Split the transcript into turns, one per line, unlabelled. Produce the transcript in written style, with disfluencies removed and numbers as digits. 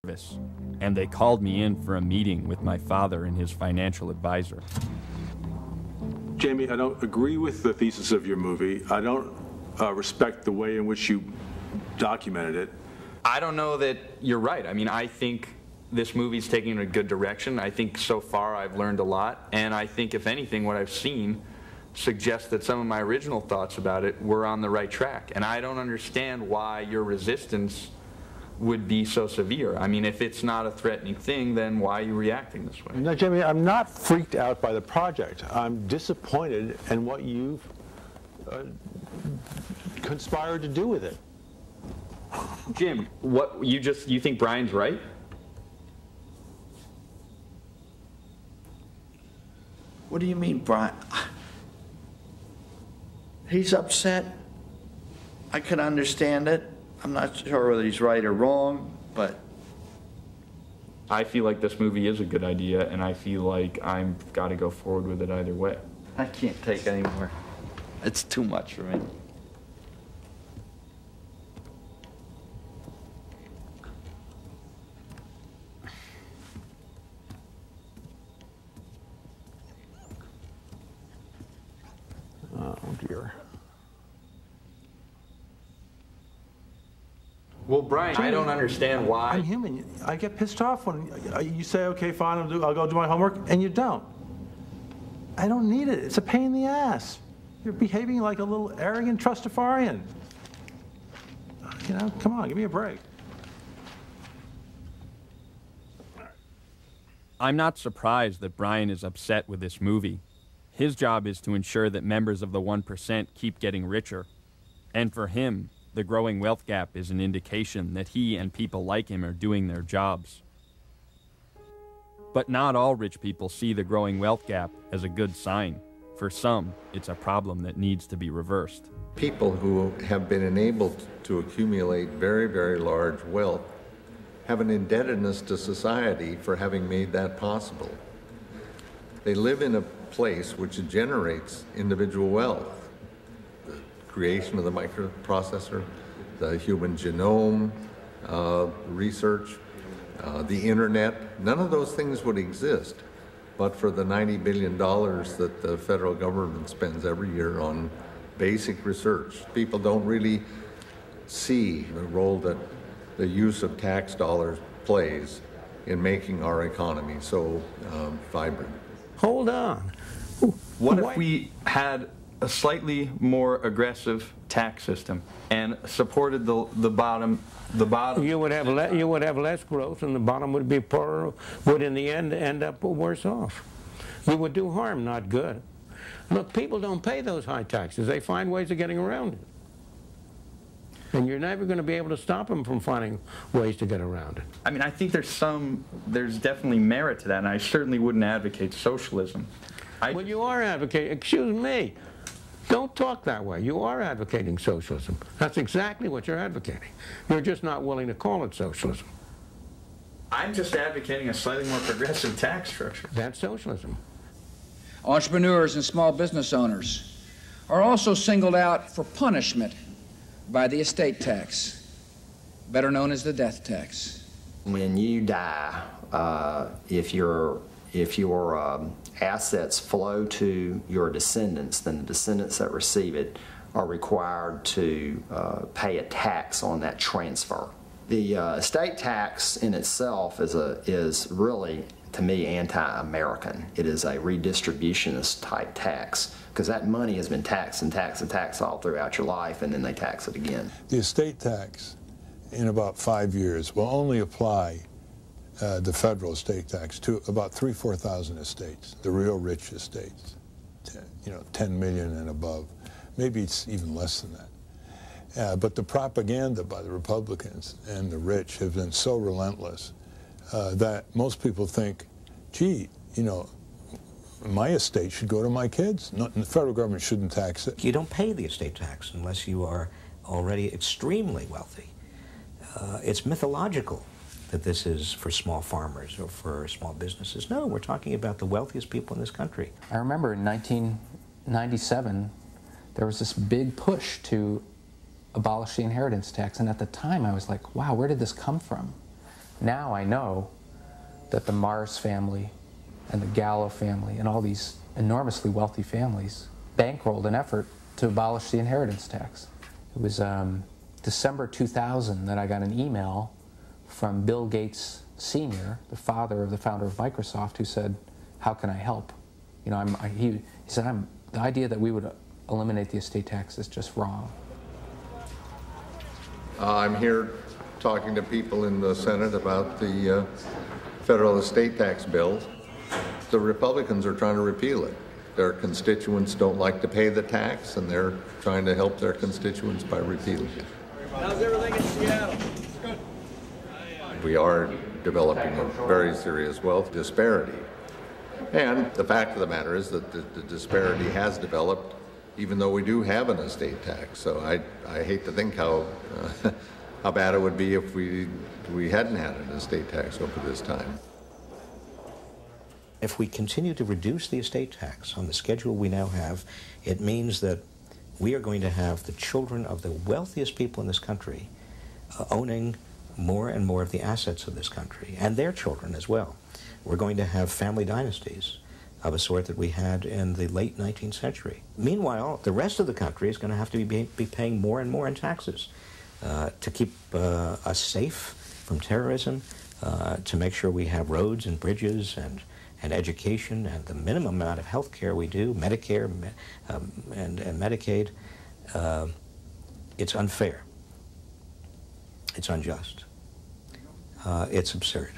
and they called me in for a meeting with my father and his financial advisor.
Jamie, I don't agree with the thesis of your movie. I don't respect the way in which you documented it.
I don't know that you're right. I mean, I think this movie's taking a good direction. I think so far I've learned a lot, and I think, if anything, what I've seen suggests that some of my original thoughts about it were on the right track. And I don't understand why your resistance would be so severe. I mean, if it's not a threatening thing, then why are you reacting this way?
No, Jamie, I'm not freaked out by the project. I'm disappointed in what you've conspired to do with it.
Jim, you think Brian's right?
What do you mean, Brian? He's upset. I can understand it. I'm not sure whether he's right or wrong, but
I feel like this movie is a good idea, and I feel like I've got to go forward with it either way.
I can't take any more. It's too much for me.
Oh, dear.
Well, Brian, I don't understand why.
I'm human. I get pissed off when you say, okay, fine, I'll go do my homework, and you don't. I don't need it. It's a pain in the ass. You're behaving like a little arrogant trustafarian. You know, come on, give me a break.
I'm not surprised that Brian is upset with this movie. His job is to ensure that members of the 1% keep getting richer. And for him, the growing wealth gap is an indication that he and people like him are doing their jobs. But not all rich people see the growing wealth gap as a good sign. For some, it's a problem that needs to be reversed.
People who have been enabled to accumulate very, very large wealth have an indebtedness to society for having made that possible. They live in a place which generates individual wealth. The creation of the microprocessor, the human genome research, the internet, none of those things would exist but for the $90 billion that the federal government spends every year on basic research. People don't really see the role that the use of tax dollars plays in making our economy so vibrant.
Hold on.
What if we had a slightly more aggressive tax system and supported the bottom?
You would have less growth, and the bottom would be poorer. Would in the end up worse off. You would do harm, not good. Look, people don't pay those high taxes. They find ways of getting around it. And you're never going to be able to stop them from finding ways to get around it.
I mean, I think there's definitely merit to that, and I certainly wouldn't advocate socialism.
Well, you are advocating, excuse me, don't talk that way. You are advocating socialism. That's exactly what you're advocating. You're just not willing to call it socialism.
I'm just advocating a slightly more progressive tax structure.
That's socialism.
Entrepreneurs and small business owners are also singled out for punishment by the estate tax, better known as the death tax.
When you die, if your assets flow to your descendants, then the descendants that receive it are required to pay a tax on that transfer. The estate tax in itself is really, to me, anti-American. It is a redistributionist type tax, because that money has been taxed and taxed and taxed all throughout your life, and then they tax it again.
The estate tax in about 5 years will only apply the federal estate tax to about 4,000 estates, the real rich estates, 10 million and above. Maybe it's even less than that. But the propaganda by the Republicans and the rich have been so relentless that most people think, gee, my estate should go to my kids. The federal government shouldn't tax it.
You don't pay the estate tax unless you are already extremely wealthy. It's mythological that this is for small farmers or for small businesses. No, we're talking about the wealthiest people in this country.
I remember in 1997, there was this big push to abolish the inheritance tax, and at the time I was like, wow, where did this come from? Now I know that the Mars family and the Gallo family and all these enormously wealthy families bankrolled an effort to abolish the inheritance tax. It was December 2000 that I got an email from Bill Gates Sr., the father of the founder of Microsoft, who said, "How can I help?" You know, he said, the idea that we would eliminate the estate tax is just wrong.
I'm here talking to people in the Senate about the federal estate tax bill. The Republicans are trying to repeal it. Their constituents don't like to pay the tax, and they're trying to help their constituents by repealing it.
How's everything in Seattle? Good.
We are developing a very serious wealth disparity. And the fact of the matter is that the disparity has developed even though we do have an estate tax. So I hate to think how bad it would be if we hadn't had an estate tax over this time.
If we continue to reduce the estate tax on the schedule we now have, it means that we are going to have the children of the wealthiest people in this country owning more and more of the assets of this country, and their children as well. We're going to have family dynasties of a sort that we had in the late 19th century. Meanwhile, the rest of the country is going to have to be paying more and more in taxes to keep us safe from terrorism, to make sure we have roads and bridges and education and the minimum amount of health care we do, Medicare and Medicaid. It's unfair. It's unjust. It's absurd.